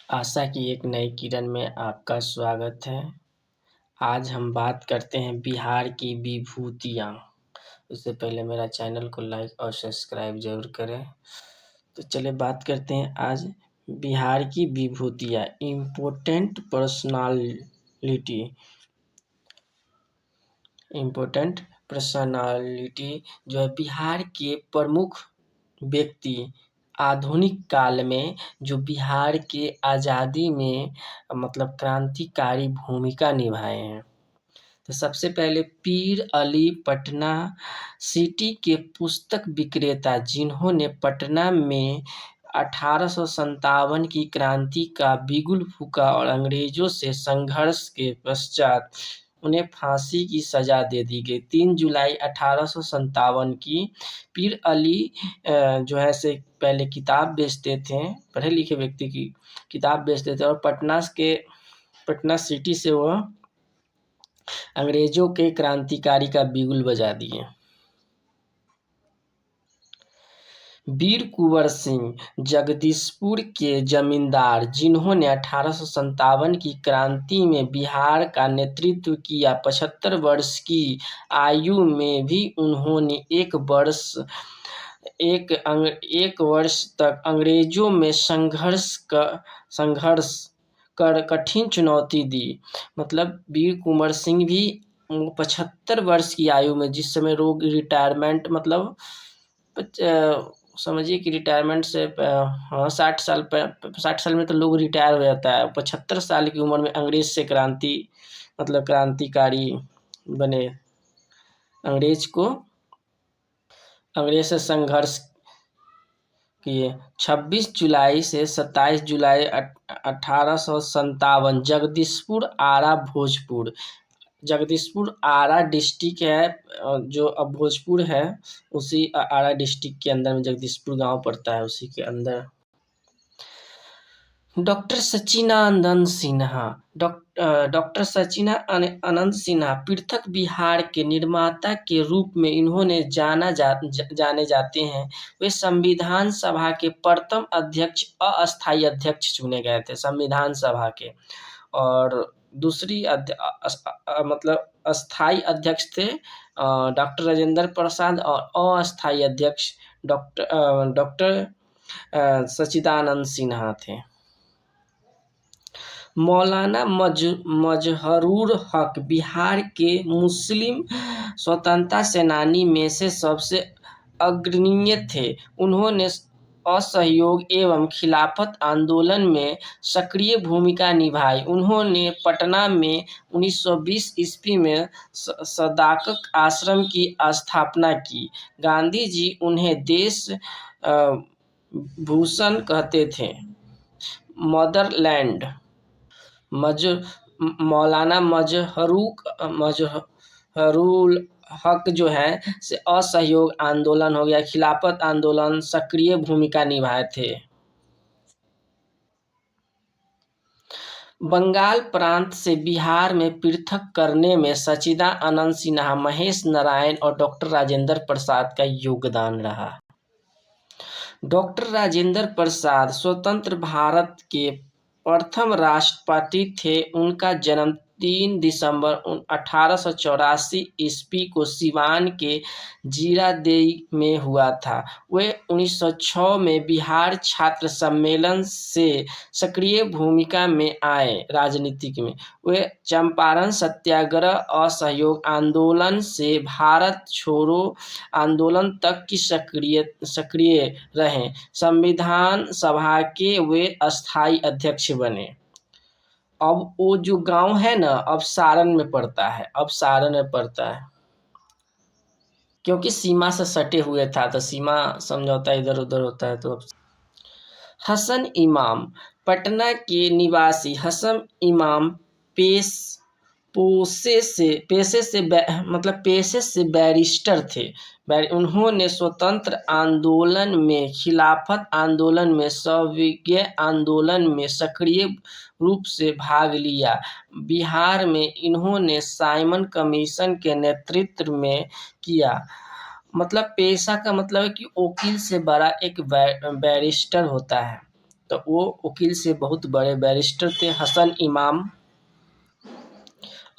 आशा की एक नई किरण में आपका स्वागत है। आज हम बात करते हैं बिहार की विभूतियाँ। उससे पहले मेरा चैनल को लाइक और सब्सक्राइब ज़रूर करें। तो चलिए बात करते हैं आज बिहार की विभूतियाँ, इम्पोर्टेंट पर्सनालिटी जो है बिहार के प्रमुख व्यक्ति आधुनिक काल में जो बिहार के आज़ादी में मतलब क्रांतिकारी भूमिका निभाए हैं। तो सबसे पहले पीर अली पटना सिटी के पुस्तक विक्रेता, जिन्होंने पटना में 1857 की क्रांति का बिगुल फूँका और अंग्रेजों से संघर्ष के पश्चात उन्हें फांसी की सजा दे दी गई। 3 जुलाई 1857 की पीर अली जो है से पहले किताब बेचते थे, पढ़े लिखे व्यक्ति की किताब बेचते थे और पटना सिटी से वह अंग्रेजों के क्रांतिकारी का बिगुल बजा दिए। वीर कुंवर सिंह जगदीशपुर के जमींदार, जिन्होंने 1857 की क्रांति में बिहार का नेतृत्व किया। 75 वर्ष की आयु में भी उन्होंने एक वर्ष तक अंग्रेजों में संघर्ष कर कठिन चुनौती दी। मतलब वीर कुंवर सिंह भी 75 वर्ष की आयु में, जिस समय लोग रिटायरमेंट मतलब समझिए कि रिटायरमेंट से 60 साल में तो लोग रिटायर हो जाता है। 75 साल की उम्र में अंग्रेज से क्रांतिकारी बने। अंग्रेज से संघर्ष किए। 26 जुलाई से 27 जुलाई 1857 जगदीशपुर आरा डिस्ट्रिक्ट है, जो अब भोजपुर है, उसी आरा डिस्ट्रिक्ट के अंदर में जगदीशपुर गांव पड़ता है, उसी के अंदर। डॉक्टर सच्चिदानंद सिन्हा पृथक बिहार के निर्माता के रूप में इन्होंने जाने जाते हैं। वे संविधान सभा के प्रथम अध्यक्ष, अस्थायी अध्यक्ष चुने गए थे संविधान सभा के, और दूसरी मतलब अस्थायी अध्यक्ष थे डॉक्टर राजेंद्र प्रसाद, और अस्थायी अध्यक्ष डॉक्टर सच्चिदानंद सिन्हा थे। मौलाना मजहरूर हक बिहार के मुस्लिम स्वतंत्रता सेनानी में से सबसे अग्रणी थे। उन्होंने असहयोग एवं खिलाफत आंदोलन में सक्रिय भूमिका निभाई। उन्होंने पटना में 1920 ईस्वी में सदाकत आश्रम की स्थापना की। गांधी जी उन्हें देश भूषण कहते थे। मदरलैंड मौलाना मजहरूल हक जो है से असहयोग आंदोलन हो गया, खिलाफत आंदोलन सक्रिय भूमिका निभाए थे। बंगाल प्रांत से बिहार में पृथक करने में सच्चिदानंद सिन्हा, महेश नारायण और डॉक्टर राजेंद्र प्रसाद का योगदान रहा। डॉक्टर राजेंद्र प्रसाद स्वतंत्र भारत के प्रथम राष्ट्रपति थे। उनका जन्म 3 दिसंबर 1884 ईस्वी को सिवान के जीरादेई में हुआ था। वे 1906 में बिहार छात्र सम्मेलन से सक्रिय भूमिका में आए। राजनीतिक में वे चंपारण सत्याग्रह, असहयोग आंदोलन से भारत छोड़ो आंदोलन तक की सक्रिय रहे। संविधान सभा के वे अस्थायी अध्यक्ष बने। अब वो जो गांव है ना, अब सारण में पड़ता है, क्योंकि सीमा से सटे हुए था, तो सीमा समझौता इधर उधर होता है। तो अब हसन इमाम पटना के निवासी हसन इमाम पेशे से बैरिस्टर थे। उन्होंने स्वतंत्र आंदोलन में, खिलाफत आंदोलन में, सविनय आंदोलन में सक्रिय रूप से भाग लिया। बिहार में इन्होंने साइमन कमीशन के नेतृत्व में किया। मतलब पेशा का मतलब है कि वकील से बड़ा एक बैरिस्टर होता है। तो वो वकील से बहुत बड़े बैरिस्टर थे। हसन इमाम,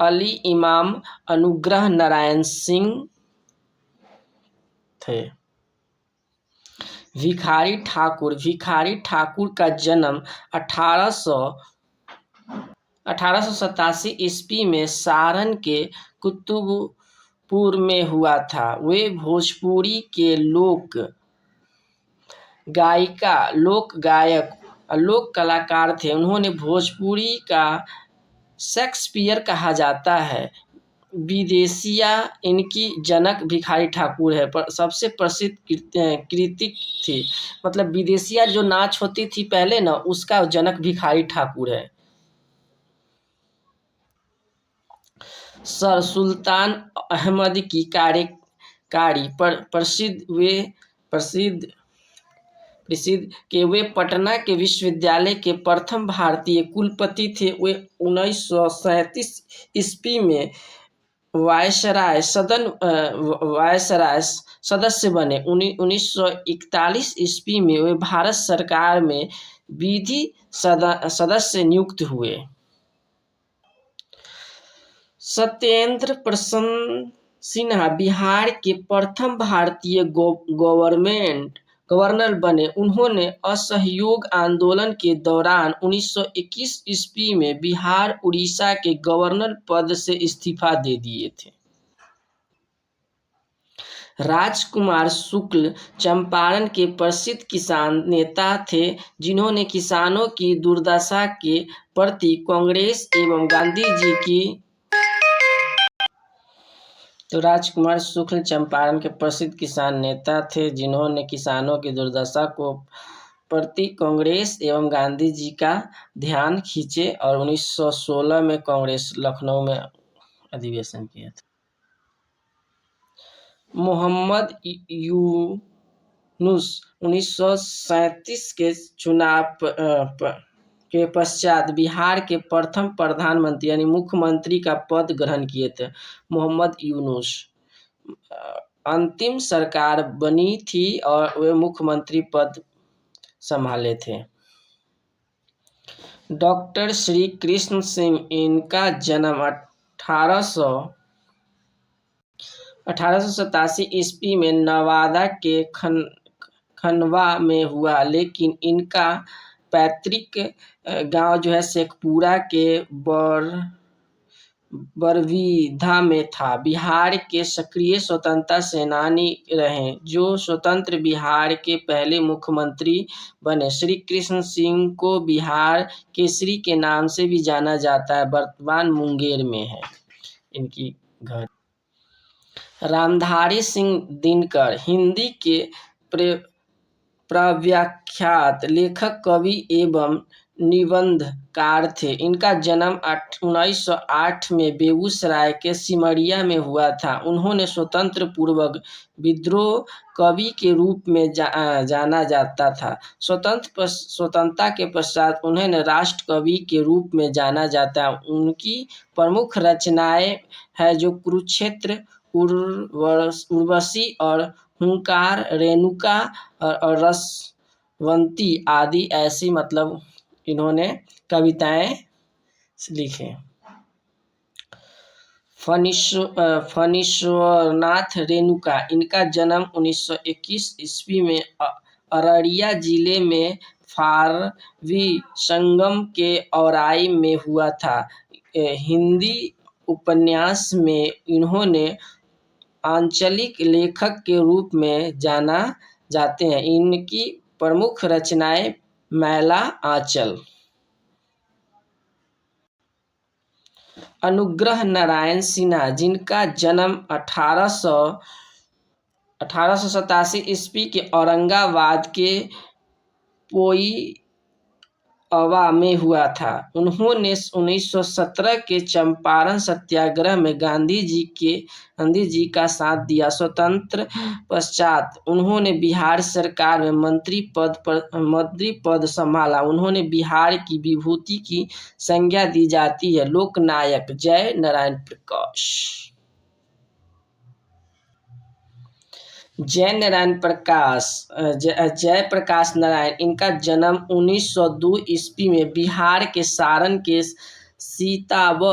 अली इमाम, अनुग्रह नारायण सिंह थे। भिखारी ठाकुर का जन्म 1887 ईस्वी में सारण के कुतुबपुर में हुआ था। वे भोजपुरी के लोक गायक और लोक कलाकार थे। उन्होंने भोजपुरी का शेक्सपियर कहा जाता है। विदेशिया इनकी जनक भिखारी ठाकुर है, पर सबसे प्रसिद्ध कृतिक थी। मतलब विदेशिया जो नाच होती थी पहले ना, उसका जनक भिखारी ठाकुर है। सर सुल्तान अहमद की कार्यकारी प्रसिद्ध वे पटना के विश्वविद्यालय के प्रथम भारतीय कुलपति थे। वे 1937 ईस्वी में वायसराय सदस्य बने। 1941 ईस्वी में वे भारत सरकार में विधि सदस्य नियुक्त हुए। सत्येंद्र प्रसन्न सिन्हा बिहार के प्रथम भारतीय गवर्नर बने। उन्होंने असहयोग आंदोलन के दौरान 1921 ईस्वी में बिहार उड़ीसा के गवर्नर पद से इस्तीफा दे दिए थे। राजकुमार शुक्ल चंपारण के प्रसिद्ध किसान नेता थे, जिन्होंने किसानों की दुर्दशा के प्रति कांग्रेस एवं गांधी जी की राजकुमार शुक्ल चंपारण के प्रसिद्ध किसान नेता थे, जिन्होंने किसानों की दुर्दशा को प्रति कांग्रेस एवं गांधी जी का ध्यान खींचे और 1916 में कांग्रेस लखनऊ में अधिवेशन किया था। मोहम्मद यूनुस 1937 के चुनाव के पश्चात बिहार के प्रथम प्रधानमंत्री यानी मुख्यमंत्री का पद ग्रहण किए थे। मोहम्मद यूनुस अंतिम सरकार बनी थी और वे मुख्यमंत्री पद संभाले थे। डॉक्टर श्री कृष्ण सिंह, इनका जन्म 1887 ईस्वी में नवादा के खंडवा में हुआ, लेकिन इनका पैतृक गांव जो है शेखपुरा के बरबीघा में था। बिहार के सक्रिय स्वतंत्रता सेनानी रहे, जो स्वतंत्र बिहार के पहले मुख्यमंत्री बने। श्री कृष्ण सिंह को बिहार केसरी के नाम से भी जाना जाता है। वर्तमान मुंगेर में है इनकी घर। रामधारी सिंह दिनकर हिंदी के प्रख्यात लेखक, कवि एवं निबंधकार थे। इनका जन्म 1908 में बेगूसराय के सिमरिया में हुआ था। उन्होंने स्वतंत्र पूर्व विद्रोह कवि के रूप में जाना जाता था। स्वतंत्रता के पश्चात उन्हें राष्ट्र कवि के रूप में जाना जाता है। उनकी प्रमुख रचनाएं है जो कुरुक्षेत्र, उर्वशी और हुंकार, रेणुका और रसवंती आदि ऐसी मतलब इन्होंने कविताएं लिखे। फणीश्वरनाथ रेणुका, इनका जन्म 1921 ईस्वी में अररिया जिले में फारबी संगम के औराई में हुआ था। हिंदी उपन्यास में इन्होंने आंचलिक लेखक के रूप में जाना जाते हैं। इनकी प्रमुख रचनाएं मैला आंचल। अनुग्रह नारायण सिन्हा, जिनका जन्म 1887 ईस्वी के औरंगाबाद के पोईअवा में हुआ था। उन्होंने 1917 के चंपारण सत्याग्रह में गांधी जी का साथ दिया। स्वतंत्र पश्चात उन्होंने बिहार सरकार में मंत्री पद संभाला। उन्होंने बिहार की विभूति की संज्ञा दी जाती है। लोकनायक जय नारायण प्रकाश। जय प्रकाश नारायण, इनका जन्म 1902 ईस्वी में बिहार के सारण के सिताब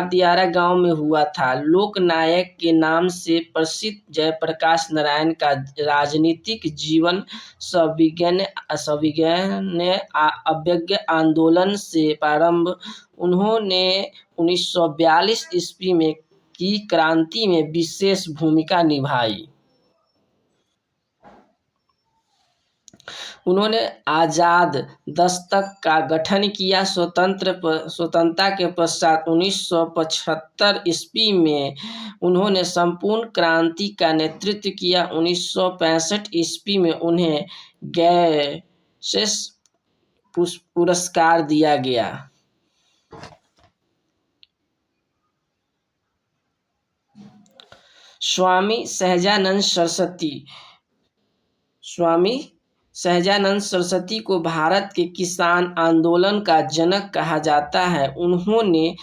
दियारा गांव में हुआ था। लोक नायक के नाम से प्रसिद्ध जयप्रकाश नारायण का राजनीतिक जीवन सविनय अवज्ञा आंदोलन से प्रारंभ। उन्होंने 1942 ईस्वी में की क्रांति में विशेष भूमिका निभाई। उन्होंने आजाद दस्तक का गठन किया। स्वतंत्रता के पश्चात 1975 ईस्वी में उन्होंने संपूर्ण क्रांति का नेतृत्व किया। 1965 ईस्वी में उन्हें गैसेस पुरस्कार दिया गया। स्वामी सहजानंद सरस्वती को भारत के किसान आंदोलन का जनक कहा जाता है। उन्होंने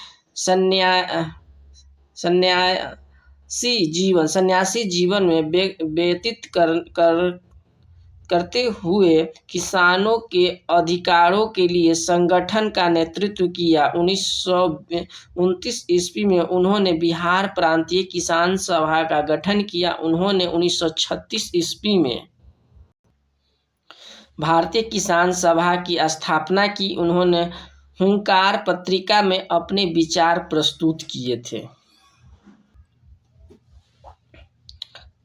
सन्यासी जीवन में व्यतीत करते हुए किसानों के अधिकारों के लिए संगठन का नेतृत्व किया। 1929 ईस्वी में उन्होंने बिहार प्रांतीय किसान सभा का गठन किया। उन्होंने 1936 ईस्वी में भारतीय किसान सभा की स्थापना की। उन्होंने हुंकार पत्रिका में अपने विचार प्रस्तुत किए थे।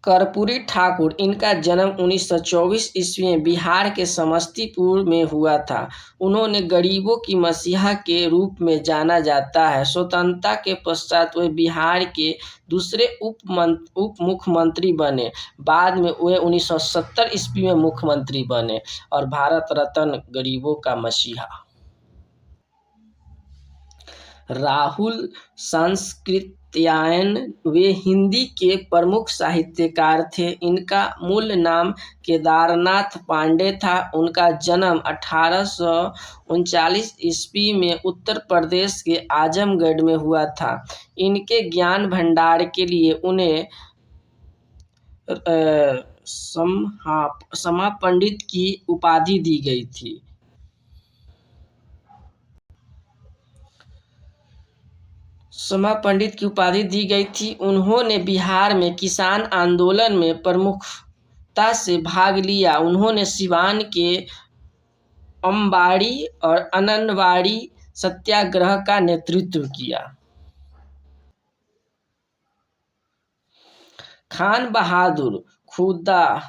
कर्पूरी ठाकुर, इनका जन्म 1924 ईस्वी में बिहार के समस्तीपुर में हुआ था। उन्होंने गरीबों की मसीहा के रूप में जाना जाता है। स्वतंत्रता के पश्चात वे बिहार के दूसरे उप मुख्यमंत्री बने। बाद में वे 1970 ईस्वी में मुख्यमंत्री बने और भारत रत्न गरीबों का मसीहा। राहुल सांकृत्यायन, वे हिंदी के प्रमुख साहित्यकार थे। इनका मूल नाम केदारनाथ पांडे था। उनका जन्म 1839 ईस्वी में उत्तर प्रदेश के आजमगढ़ में हुआ था। इनके ज्ञान भंडार के लिए उन्हें समा पंडित की उपाधि दी गई थी। उन्होंने बिहार में किसान आंदोलन में प्रमुखता से भाग लिया। उन्होंने सिवान के अम्बाड़ी और अननवाड़ी सत्याग्रह का नेतृत्व किया। खान बहादुर खुदा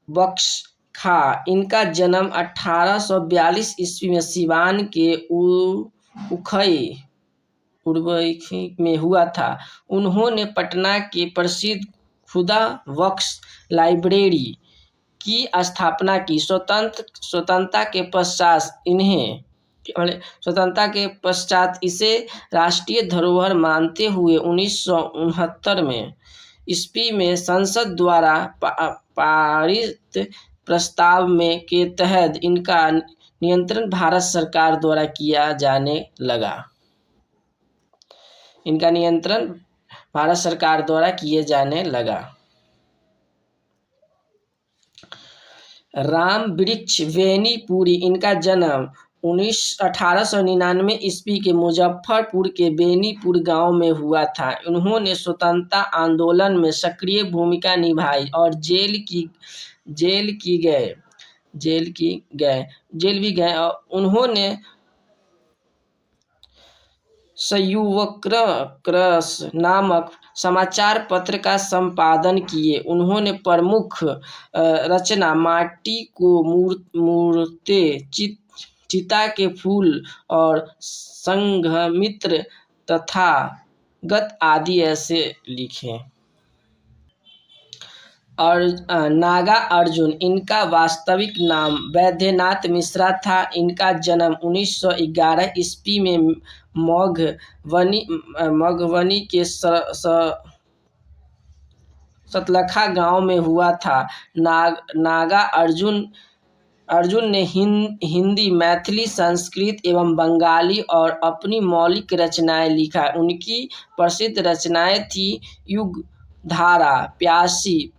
बख्श खां, इनका जन्म 1842 ईस्वी में सिवान के उखई में हुआ था। उन्होंने पटना के प्रसिद्ध खुदा बख्श लाइब्रेरी की स्थापना की। स्वतंत्रता के पश्चात इसे राष्ट्रीय धरोहर मानते हुए 1969 ईस्वी में संसद द्वारा पारित प्रस्ताव के तहत इनका नियंत्रण भारत सरकार द्वारा किया जाने लगा। राम वृक्ष बेनीपुरी, इनका जन्म 1899 ईस्वी के मुजफ्फरपुर के बेनीपुर गांव में हुआ था। उन्होंने स्वतंत्रता आंदोलन में सक्रिय भूमिका निभाई और जेल भी गए। उन्होंने संयुवक्रस नामक समाचार पत्र का संपादन किए। उन्होंने प्रमुख रचना माटी को मूर्ते, चिता के फूल और संघमित्र तथागत आदि ऐसे लिखे। और नागा अर्जुन, इनका वास्तविक नाम वैद्यनाथ मिश्रा था। इनका जन्म 1911 ईस्वी में मघवनी के सतलखा गांव में हुआ था। नागा अर्जुन अर्जुन ने हिंदी, मैथिली, संस्कृत एवं बंगाली और अपनी मौलिक रचनाएं लिखा। उनकी प्रसिद्ध रचनाएं थी युगधारा, प्यासी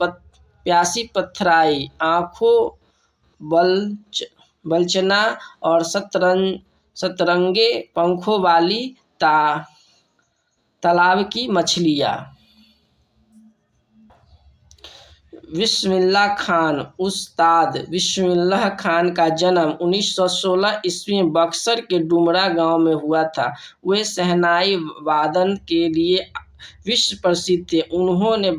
पथराई, आंखों बलचना और सतरंगे पंखों वाली तालाब की मछलियाँ। बिस्मिल्लाह खान। उस्ताद बिस्मिल्लाह खान का जन्म 1916 ईस्वी में बक्सर के डुमरा गांव में हुआ था। वे शहनाई वादन के लिए विश्व प्रसिद्ध थे। उन्होंने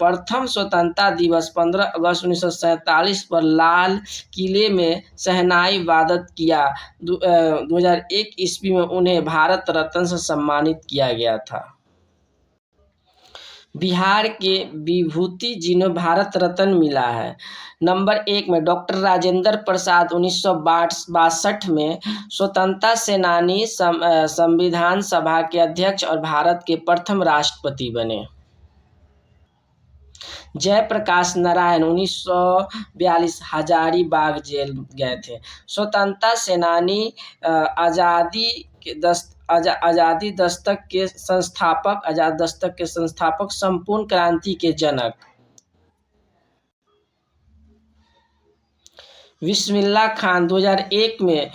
प्रथम स्वतंत्रता दिवस 15 अगस्त 1947 पर लाल किले में शहनाई वादन किया। 2001 ईस्वी में उन्हें भारत रत्न से सम्मानित किया गया था। बिहार के विभूति जिन्हें भारत रत्न मिला है। नंबर 1 में डॉक्टर राजेंद्र प्रसाद 1962 में स्वतंत्रता सेनानी, संविधान सभा के अध्यक्ष और भारत के प्रथम राष्ट्रपति बने। जयप्रकाश नारायण 1942 हजारीबाग जेल गए थे। स्वतंत्रता सेनानी, आजादी दस्तक के संस्थापक, संपूर्ण क्रांति के जनक। बिस्मिल्लाह खान 2001 में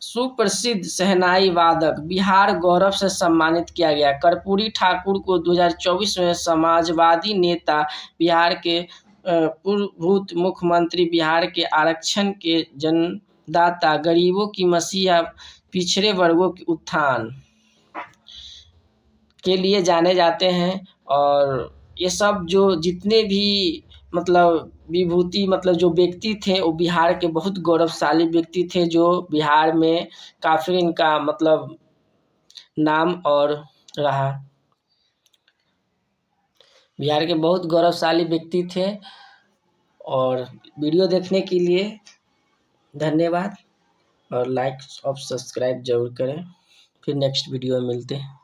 सुप्रसिद्ध शहनाई वादक, बिहार गौरव से सम्मानित किया गया। कर्पूरी ठाकुर को 2024 में समाजवादी नेता, बिहार के पूर्व मुख्यमंत्री, बिहार के आरक्षण के जन्मदाता, गरीबों की मसीहा, पिछड़े वर्गों के उत्थान के लिए जाने जाते हैं। और ये सब जो जितने भी विभूति जो व्यक्ति थे वो बिहार के बहुत गौरवशाली व्यक्ति थे, जो बिहार में काफ़ी इनका नाम और रहा। बिहार के बहुत गौरवशाली व्यक्ति थे। और वीडियो देखने के लिए धन्यवाद और लाइक और सब्सक्राइब जरूर करें। फिर नेक्स्ट वीडियो में मिलते हैं।